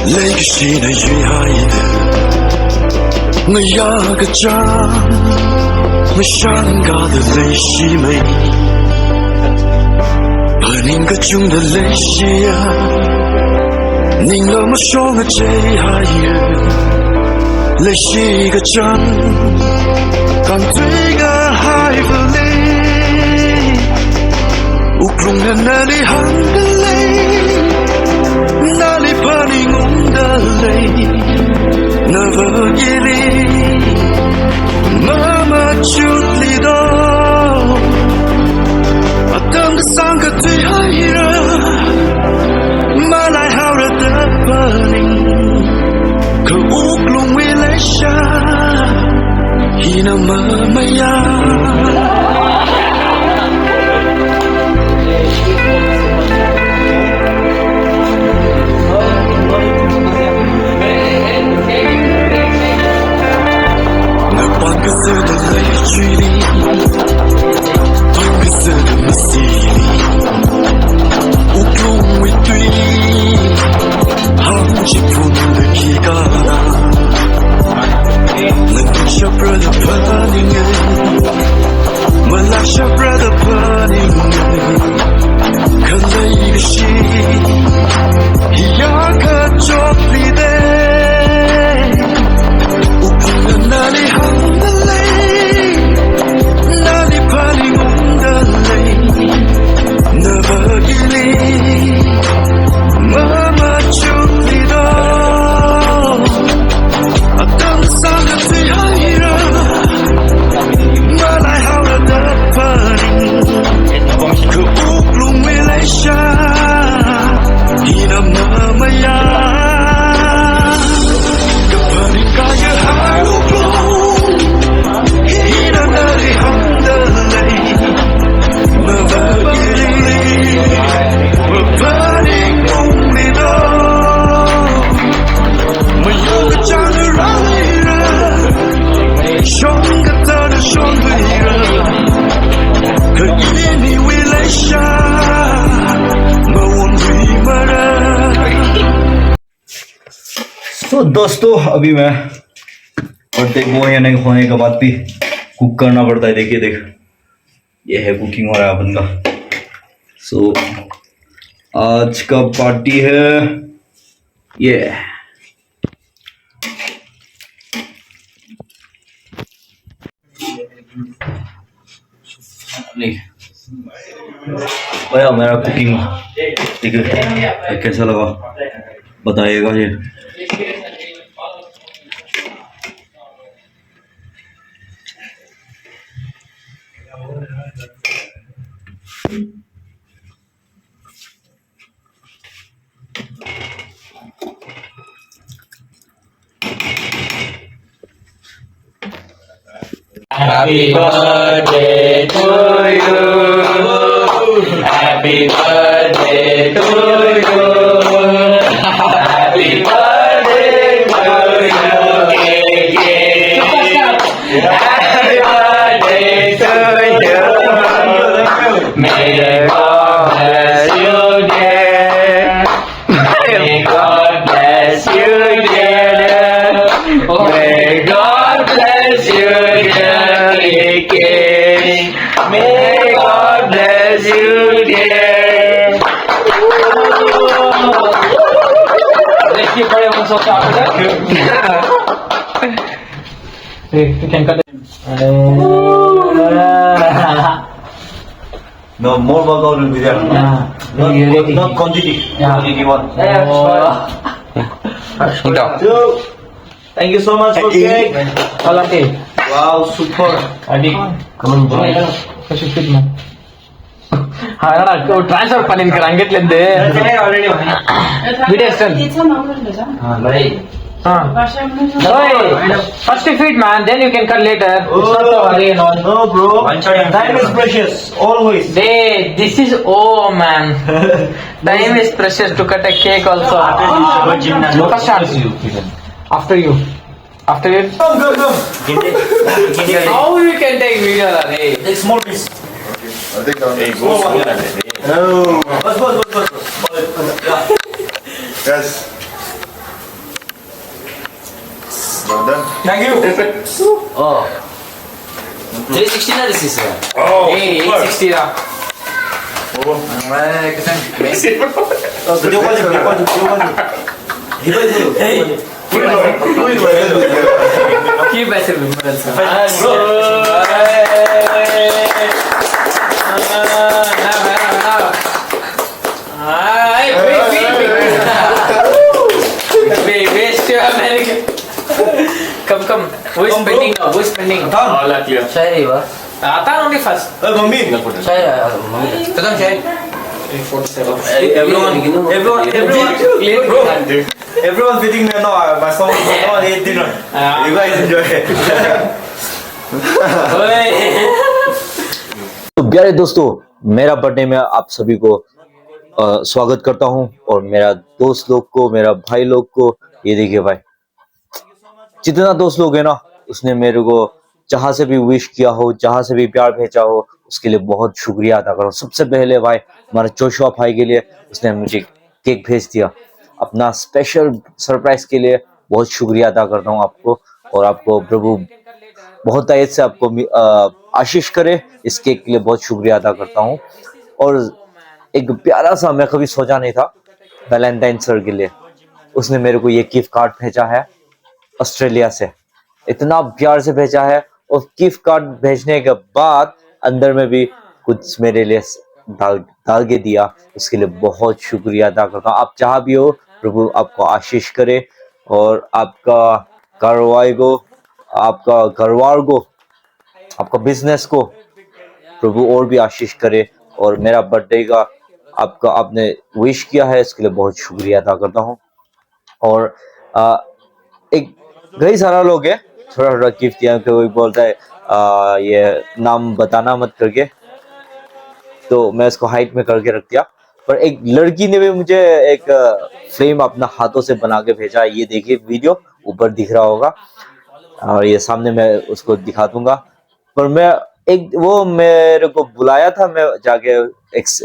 Legacy的雨海的，我压个掌，我想家的泪是美，而您个中的泪是啊，您那么说我这海的，泪是个掌，看对个海不泪，乌空的那里含的泪。哪里怕你我的泪，那么夜里，妈妈就离到，等的三个最爱人，马来好了的把你，可乌龙未来下，一那么美呀。半个色的泪距离，半个色的默契里，无空为对，行起普通的皮疙瘩，能下 brother 怕你爱，我拉下 brother 怕你爱，可泪个心，一样可做你的。哪里好的泪，哪里怕你梦的泪，那么一里，妈妈就知道，等三个最爱人，马来好了的怕你，可乌龙没来下，你那么么呀。तो दोस्तों अभी मैं बर्थडे बॉय होने के बाद भी कुक करना पड़ता है। देखिए देख, ये है कुकिंग हो रहा है अपन का। सो आज का पार्टी है ये नहीं भैया, मेरा कुकिंग देखिए कैसा लगा बताइएगा ये। Happy birthday to you. Happy birthday to you. Happy birthday to you. Happy birthday to you. May God bless you, dear. May God bless you, dear. May God bless you, dear. May God bless you, dear. Let's keep praying on social media. You can cut it. No more workout will be there. Not quantity. Quantity one. Thank you so much for cake. Wow, super. Adik, come on, kasih fit man. Transfer panin kerangit lende. Video extend. Baik. First feed, man. Then you can cut later. It's not so hurry and all. No, bro. Time is precious. Always. This is man. Time is precious to cut a cake also. First start. After you. After you. Come. How you can take video, Rare? Take small piece. I think I'm No. Bus. Yes. Well done. Thank you. Oh. 360 na this is. Oh, Hey, 860 na. Keep as a remembrance. Come. Who is spending now? Who is spending? Shai, what? Atan only first. Mummy. Shai, Tadam Shai. Everyone feeding me now. My stomach is now. I ate dinner. You guys enjoy it. तो प्यारे दोस्तों, मेरा birthday में आप सभी को स्वागत करता हूं और मेरा दोस्त लोग को, मेरा भाई लोग को, ये देखिए भाई, जितना दोस्त लोग है ना, उसने मेरे को जहां से भी विश किया हो, जहां से भी प्यार भेजा हो, उसके लिए बहुत शुक्रिया अदा करो। सबसे पहले भाई हमारे जोशुआ भाई के लिए, उसने मुझे केक भेज दिया अपना स्पेशल सरप्राइज के लिए। बहुत शुक्रिया अदा करता हूँ आपको, और आपको प्रभु बहुत तहे से आपको आशीष करे। इस केक के लिए बहुत शुक्रिया अदा करता हूँ। और एक प्यारा सा, मैं कभी सोचा नहीं था, वैलेंटाइन सर के लिए उसने मेरे को ये गिफ्ट कार्ड भेजा है ऑस्ट्रेलिया से। इतना प्यार से भेजा है, और गिफ्ट कार्ड भेजने के बाद अंदर में भी कुछ मेरे लिए डाल के दिया। उसके लिए बहुत शुक्रिया अदा करता हूँ। आप जहाँ भी हो, प्रभु आपको आशीष करे, और आपका कारोबार को, आपका घरवार को, आपका बिजनेस को प्रभु और भी आशीष करे। और मेरा बर्थडे का आपने विश किया है, इसके लिए बहुत शुक्रिया अदा करता हूँ। और एक कई सारा लोग है, थोड़ा गिफ्ट दिया, कोई बोलता है ये नाम बताना मत करके, तो मैं इसको हाइट में करके रख दिया। पर एक लड़की ने भी मुझे एक फ्रेम अपना हाथों से बना के भेजा। ये देखिए, वीडियो ऊपर दिख रहा होगा, और ये सामने मैं उसको दिखा दूंगा। पर वो मेरे को बुलाया था, मैं जाके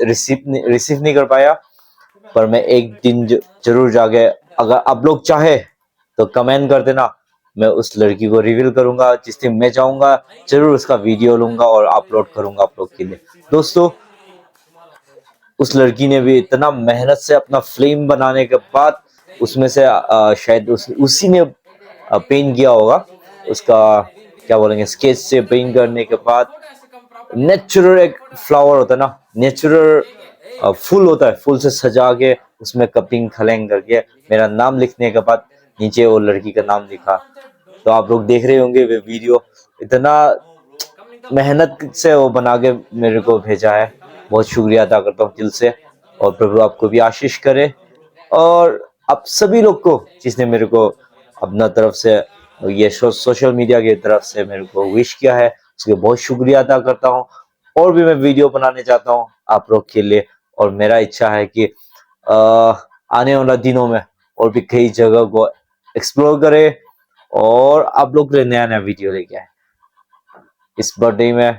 रिसीव नहीं कर पाया। पर मैं एक दिन जरूर जाके, अगर आप लोग चाहे तो कमेंट कर देना, मैं उस लड़की को रिवील करूंगा। जिस दिन मैं जाऊंगा, जरूर उसका वीडियो लूंगा और अपलोड करूंगा आप लोग के लिए। दोस्तों, उस लड़की ने भी इतना मेहनत से अपना फ्लेम बनाने के बाद, उसमें से शायद उसी ने पेंट किया होगा, उसका क्या बोलेंगे, स्केच से पेंट करने के बाद नेचुरल एक फ्लावर होता है ना, नेचुरल फूल होता है, फूल से सजा के उसमें कपिंग खलेंग करके मेरा नाम लिखने के बाद नीचे वो लड़की का नाम लिखा। तो आप लोग देख रहे होंगे वे वीडियो, इतना मेहनत से वो बना के मेरे को भेजा है। बहुत शुक्रिया अदा करता हूँ दिल से, और प्रभु आपको भी आशीष करे। और आप सभी लोग को जिसने मेरे को अपना तरफ से, ये सोशल मीडिया की तरफ से मेरे को विश किया है, उसके बहुत शुक्रिया अदा करता हूँ। और भी मैं वीडियो बनाने चाहता हूँ आप लोग के लिए, और मेरा इच्छा है कि आने वाला दिनों में और भी कई जगह को एक्सप्लोर करे, और आप लोग के लिए नया नया वीडियो लेके आए। इस बर्थडे में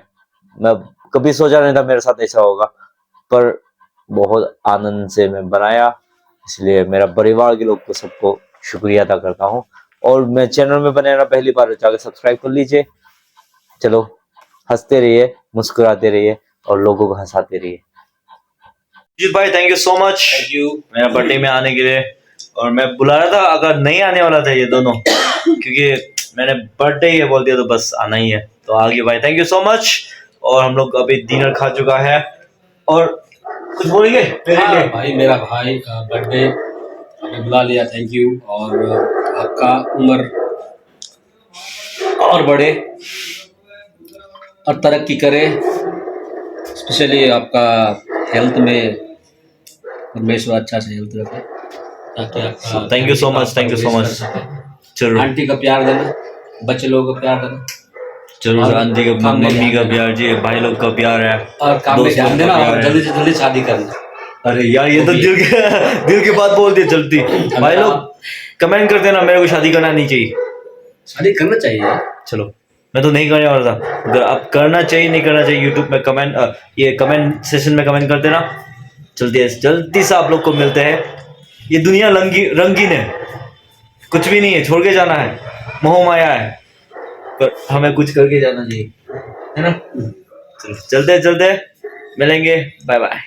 मैं कभी सोचा नहीं था मेरे साथ ऐसा होगा, पर बहुत आनंद से मैं बनाया। इसलिए मेरा परिवार के लोग को सबको शुक्रिया अदा करता हूँ। और मैं चैनल में बने ना पहली बार, जाकर सब्सक्राइब कर लीजिए। चलो, हंसते रहिए, मुस्कुराते रहिए, और लोगों को हंसाते रहिए। जी भाई, thank you so much, thank you मेरा बर्थडे में आने के लिए। और मैं बुला रहा था, अगर नहीं आने वाला था ये दोनों, क्योंकि मैंने बर्थडे ये बोल दिया तो बस आना ही है, तो आ गए भाई, थैंक यू सो मच। और हम लोग अभी डिनर खा चुका है, और कुछ बोलेंगे मेरे लिए? भाई, मेरा भाई का बर्थडे आपने बुला लिया, थैंक यू। और आपका उम्र और बढ़े और तरक्की करे, स्पेशली आपका हेल्थ में परमेश्वर अच्छा से हेल्थ रखे, ताकि आपका thank you so much, thank you so much. चलो आंटी का प्यार देना, बच्चे लोगों का प्यार देना, चलो और आंटी का काम में मम्मी का ध्यान प्यार जी, भाई लोग का प्यार है, और काम में दोस्तों ध्यान का देना, प्यार और है। जल्दी से जल्दी शादी करना। अरे यार ये तो भी- दिल की बात बोल दी जल्दी। भाई लोग कमेंट कर देना मेरे को शादी करना नहीं चाहिए। शादी करना चाहिए यार। चलो मैं तो नहीं करने वाला था, अगर आप करना चाहिए नहीं करना चाहिए यूट्यूब में कमेंट, ये कमेंट सेशन में कमेंट कर देना। जल्दी से आप लोग को मिलते हैं। ये दुनिया रंगीन है, कुछ भी नहीं है, छोड़ के जाना है, मोह माया है, पर हमें कुछ करके जाना चाहिए, है ना। चलते मिलेंगे, बाय बाय।